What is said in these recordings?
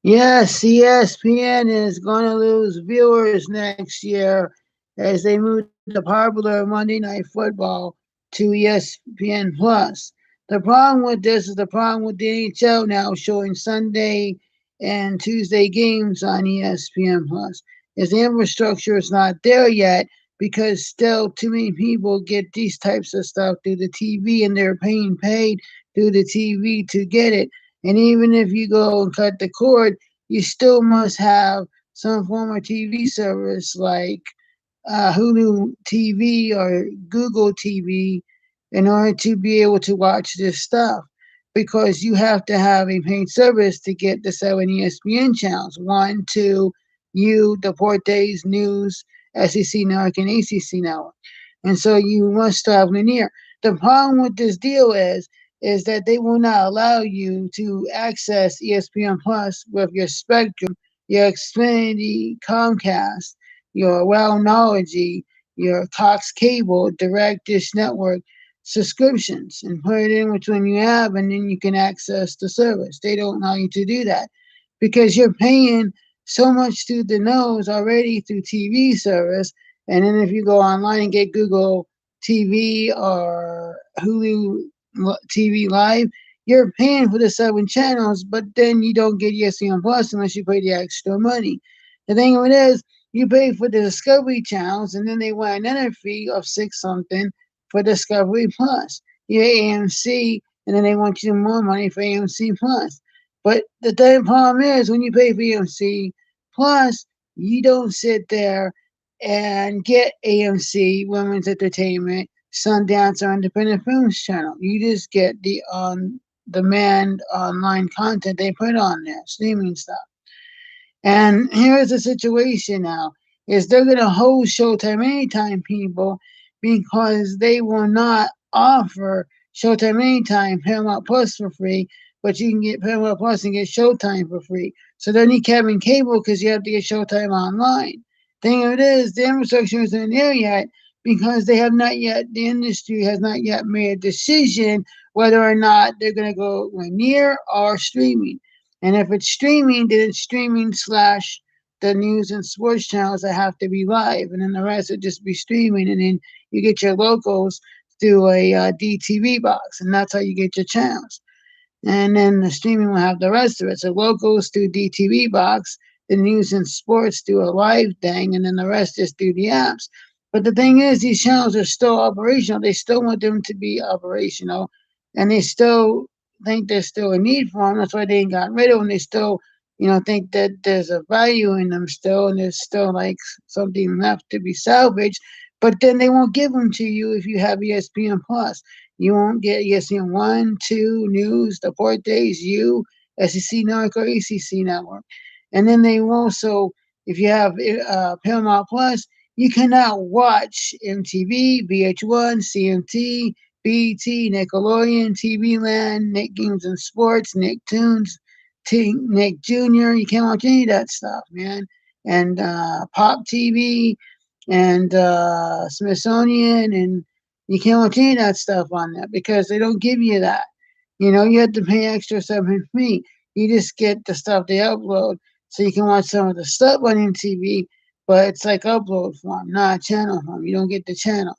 Yes, ESPN is going to lose viewers next year as they move the popular Monday Night Football to ESPN Plus. The problem with this is the problem with the NHL now showing Sunday and Tuesday games on ESPN Plus. Is the infrastructure is not there yet because still too many people get these types of stuff through the TV and they're paying paid through the TV to get it. And even if you go and cut the cord, you still must have some form of TV service like Hulu TV or Google TV in order to be able to watch this stuff because you have to have a paid service to get the 7 ESPN channels. One, two, you, Deportes, News, SEC Network, and ACC Network. And so you must have linear. The problem with this deal is that they will not allow you to access ESPN Plus with your Spectrum, your Xfinity, Comcast, your Wellknowledge, your Cox Cable, Direct Dish Network subscriptions and put it in which one you have, and then you can access the service. They don't allow you to do that because you're paying so much through the nose already through TV service. And then if you go online and get Google TV or Hulu TV Live, you're paying for the 7 channels, but then you don't get ESPN Plus unless you pay the extra money. The thing of it is, you pay for the Discovery channels, and then they want another fee of six something for Discovery Plus. Your AMC, and then they want you more money for AMC Plus. But the third problem is when you pay for AMC Plus, you don't sit there and get AMC Women's Entertainment, Sundance, or Independent Films channel. You just get the on demand online content they put on there, streaming stuff. And here's the situation now is they're gonna hold Showtime Anytime people because they will not offer Showtime Anytime Paramount Plus for free, but you can get Paramount Plus and get Showtime for free. So they need Kevin Cable because you have to get Showtime online. Thing of it is, the infrastructure isn't there yet because they have not yet, the industry has not yet made a decision whether or not they're going to go linear or streaming. And if it's streaming, then it's streaming slash the news and sports channels that have to be live, and then the rest would just be streaming, and then you get your locals through a DTV box, and that's how you get your channels. And then the streaming will have the rest of it. So locals through DTV box, the news and sports do a live thing, and then the rest just do the apps. But the thing is, these channels are still operational. They still want them to be operational, and they still think there's still a need for them. That's why they ain't got rid of them. They still, think that there's a value in them still, and there's still like something left to be salvaged. But then they won't give them to you if you have ESPN Plus. You won't get ESPN 1, 2, News, Deportes, You, SEC Network, or ACC Network. And then they also, if you have Paramount Plus, you cannot watch MTV, VH1, CMT, BET, Nickelodeon, TV Land, Nick Games and Sports, Nicktoons, Nick Jr. You can't watch any of that stuff, man. And Pop TV and Smithsonian, and you can't watch any of that stuff on there because they don't give you that. You have to pay extra something for me. You just get the stuff they upload so you can watch some of the stuff on MTV, but it's like upload form, not a channel form. You don't get the channel.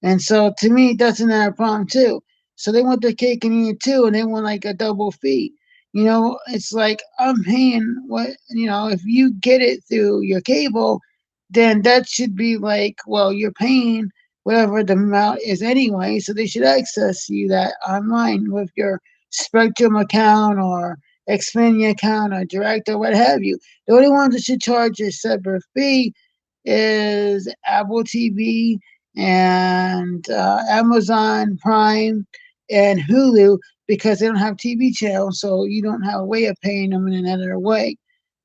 And so to me, that's another problem too. So they want their cake and eat it too, and they want like a double fee. It's like I'm paying if you get it through your cable, then that should be like, well, you're paying whatever the amount is anyway, so they should access you that online with your Spectrum account or Xfinity account or Direct or what have you. The only ones that should charge a separate fee is Apple TV and Amazon Prime and Hulu because they don't have TV channels, so you don't have a way of paying them in another way.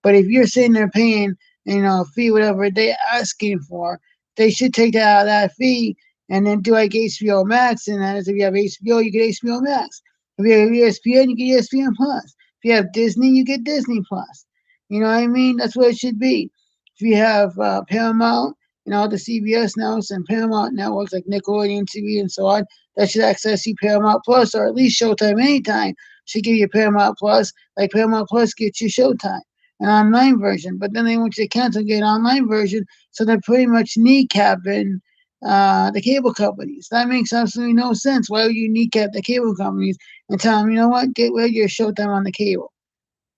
But if you're sitting there paying, a fee, whatever they're asking for, they should take that out of that fee and then do like HBO Max. And that is, if you have HBO, you get HBO Max. If you have ESPN, you get ESPN Plus. If you have Disney, you get Disney Plus. You know what I mean? That's what it should be. If you have Paramount, all the CBS networks and Paramount networks like Nickelodeon TV and so on, that should access you Paramount Plus or at least Showtime Anytime. should give you Paramount Plus, like Paramount Plus gets you Showtime, an online version. But then they want you to cancel and get an online version, so they're pretty much kneecapping the cable companies. That makes absolutely no sense. Why would you kneecap the cable companies and tell them, you know what, get rid of your Showtime on the cable?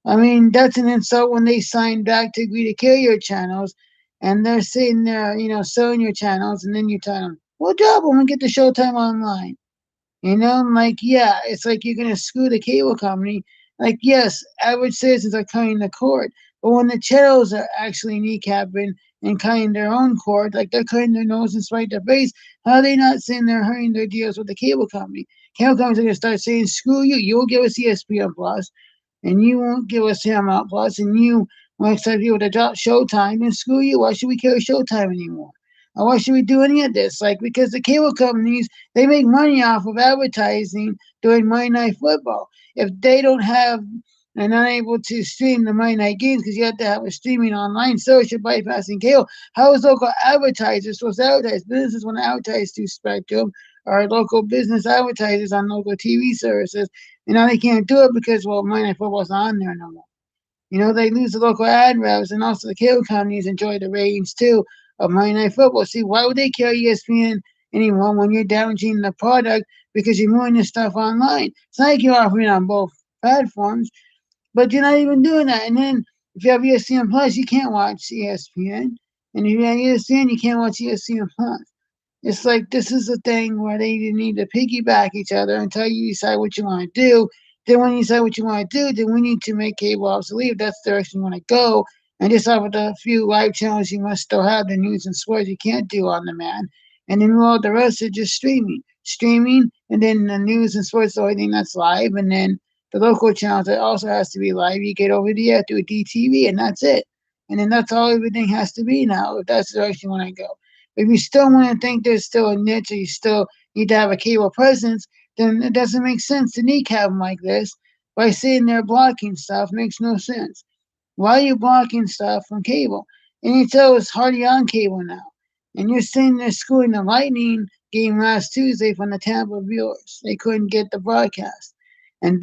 I mean, that's an insult when they sign back to agree to carry your channels and they're sitting there, selling your channels, and then you tell them, well, drop them and get the Showtime online. Like, yeah, it's like you're going to screw the cable company. Like, yes, average citizens are cutting the cord, but when the channels are actually kneecapping and cutting their own cord, like they're cutting their nose and spite their face, how are they not sitting there hurting their deals with the cable company? Cable companies are going to start saying, screw you, you'll give us ESPN Plus, and you won't give us Paramount Plus, and you want to expect people to drop Showtime, and screw you. Why should we carry Showtime anymore? Or why should we do any of this? Like, because the cable companies, they make money off of advertising during Monday Night Football. If they don't have and unable to stream the Monday night games because you have to have a streaming online service, you're bypassing cable. How is local advertisers supposed to advertise? Businesses want to advertise through Spectrum or local business advertisers on local TV services. And now they can't do it because, well, Monday Night Football's not on there no more. They lose the local ad reps, and also the cable companies enjoy the ratings too of Monday Night Football. See, why would they carry ESPN anymore when you're damaging the product because you're moving this stuff online? It's not like you're offering on both platforms, but you're not even doing that. And then if you have ESPN Plus, you can't watch ESPN. And if you have ESPN, you can't watch ESPN Plus. It's like this is a thing where they need to piggyback each other until you decide what you want to do. Then when you decide what you want to do, then we need to make cable obsolete if that's the direction you want to go. And just offer the few live channels you must still have, the news and sports you can't do on demand. And then all the rest are just streaming. Streaming, and then the news and sports, the only thing that's live. And then the local channels that also has to be live, you get over there through DTV, and that's it. And then that's all everything has to be now if that's the direction you want to go. If you still want to think there's still a niche or you still need to have a cable presence, then it doesn't make sense to kneecap them like this by sitting there blocking stuff. Makes no sense. Why are you blocking stuff from cable? And you tell it's hardly on cable now. And you're sitting there screwing the Lightning game last Tuesday from the Tampa viewers. They couldn't get the broadcast. And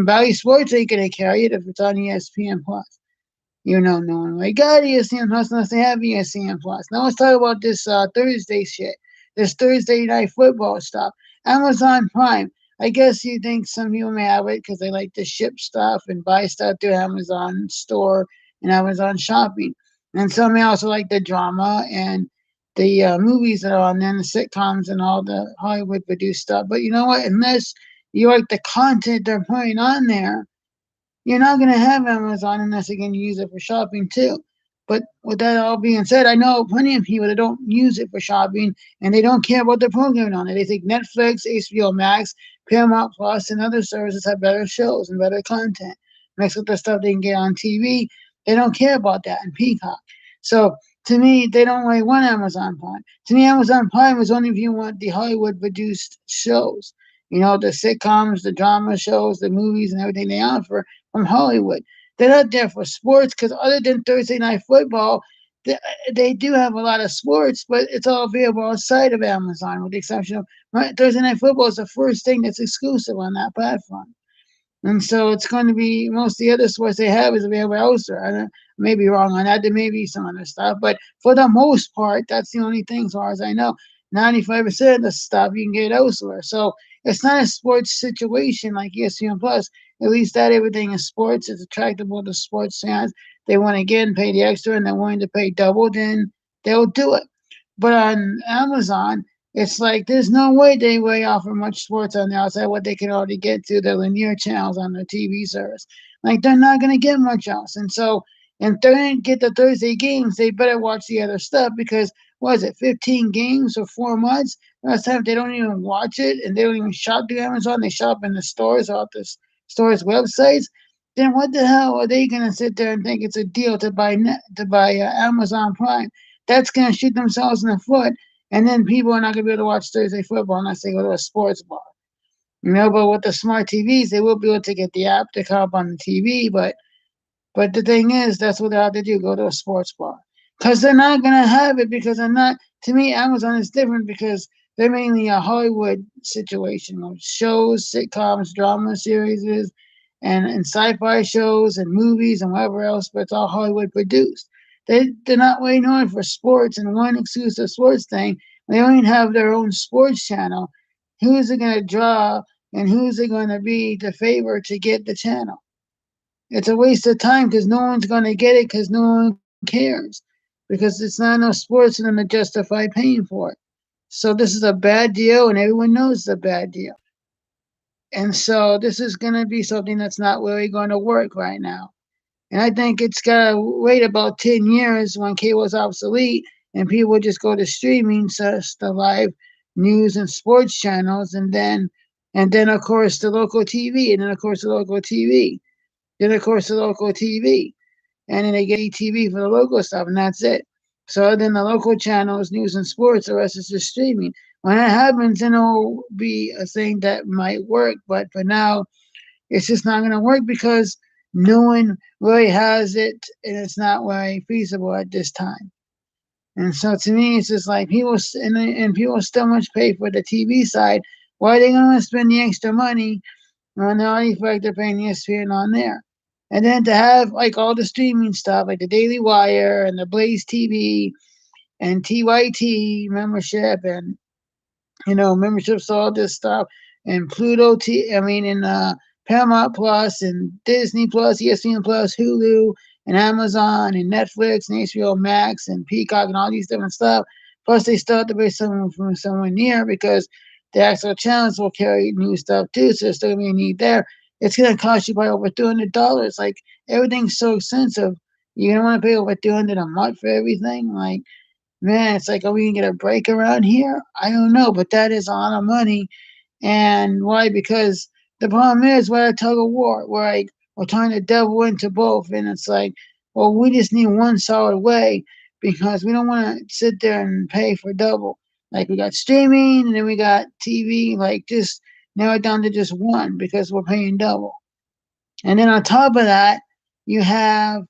Valley Sports ain't going to carry it if it's on ESPN Plus. No one like got ESPN Plus unless they have ESPN Plus. Now let's talk about this Thursday shit. This Thursday night football stuff. Amazon Prime. I guess you think some people may have it because they like to ship stuff and buy stuff through Amazon store and Amazon shopping. And some may also like the drama and the movies that are on there, and the sitcoms and all the Hollywood produced stuff. But you know what? Unless you like the content they're putting on there, you're not going to have Amazon unless you're going to use it for shopping too. But with that all being said, I know plenty of people that don't use it for shopping and they don't care about the programming on it. They think Netflix, HBO Max, Paramount Plus, and other services have better shows and better content. Mixed with the stuff they can get on TV, they don't care about that in Peacock. So to me, they don't really want Amazon Prime. To me, Amazon Prime is only if you want the Hollywood produced shows. The sitcoms, the drama shows, the movies, and everything they offer from Hollywood. They're not there for sports because other than Thursday Night Football, they do have a lot of sports, but it's all available outside of Amazon with the exception of Thursday Night Football is the first thing that's exclusive on that platform. And so it's going to be most of the other sports they have is available elsewhere. I may be wrong on that. There may be some other stuff, but for the most part, that's the only thing as far as I know. 95% of the stuff you can get elsewhere. So it's not a sports situation like ESPN Plus. At least that everything is sports. It's attractable to sports fans. They want to get and pay the extra and they're willing to pay double, then they'll do it. But on Amazon, it's like there's no way they really offer much sports on the outside what they can already get through their linear channels on their TV service. Like they're not going to get much else. And so, if they're going to get the Thursday games, they better watch the other stuff because what is it, 15 games for 4 months? Last time they don't even watch it and they don't even shop through Amazon. They shop in the stores or the stores' websites. Then what the hell are they going to sit there and think it's a deal to buy Amazon Prime? That's going to shoot themselves in the foot. And then people are not going to be able to watch Thursday football unless they go to a sports bar. But with the smart TVs, they will be able to get the app to come up on the TV. But the thing is, that's what they have to do, go to a sports bar. Because they're not going to have it because they're not, to me, Amazon is different because they're mainly a Hollywood situation of shows, sitcoms, drama series, and sci-fi shows and movies and whatever else, but it's all Hollywood produced. They're not really known for sports and one exclusive sports thing. They only have their own sports channel. Who's it going to draw and who's it going to be the favor to get the channel? It's a waste of time because no one's going to get it because no one cares because it's not enough sports for them to justify paying for it. So this is a bad deal, and everyone knows it's a bad deal. And so this is going to be something that's not really going to work right now. And I think it's got to wait about 10 years when cable is obsolete and people just go to streaming, so the live news and sports channels, and then of course the local TV, and then of course the local TV, then of course the local TV, and then they get TV for the local stuff, and that's it. So other than the local channels, news and sports, the rest is just streaming. When that happens, then it'll be a thing that might work. But for now, it's just not going to work because no one really has it, and it's not really feasible at this time. And so to me, it's just like people and people still much pay for the TV side. Why are they going to spend the extra money when they're already feel like they're paying ESPN on there? And then to have like all the streaming stuff, like the Daily Wire and the Blaze TV and TYT membership and memberships, all this stuff, and Pluto I mean, and Paramount Plus and Disney Plus, ESPN Plus, Hulu, and Amazon and Netflix and HBO Max and Peacock and all these different stuff. Plus, they still have to pay someone from somewhere near because the actual channels will carry new stuff too, so there's still gonna be a need there. It's gonna cost you by over $200. Like everything's so expensive. You're gonna want to pay over $200 a month for everything. Like, man, it's like, are we gonna get a break around here? I don't know, but that is a lot of money. And why? Because the problem is we're at a tug of war. We're trying to delve into both, and it's like, well, we just need one solid way because we don't want to sit there and pay for double. Like we got streaming, and then we got TV. Like just narrow it down to just one because we're paying double. And then on top of that, you have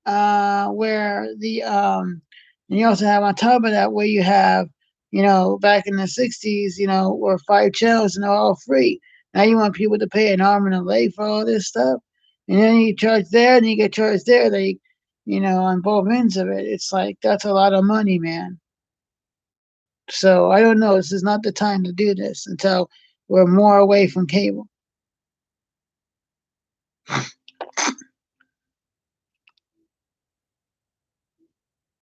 where and you also have on top of that where you have, back in the 60s, where 5 channels and they're all free. Now you want people to pay an arm and a leg for all this stuff, and then you charge there, and you get charged there. On both ends of it, it's like that's a lot of money, man. So I don't know. This is not the time to do this until we're more away from cable.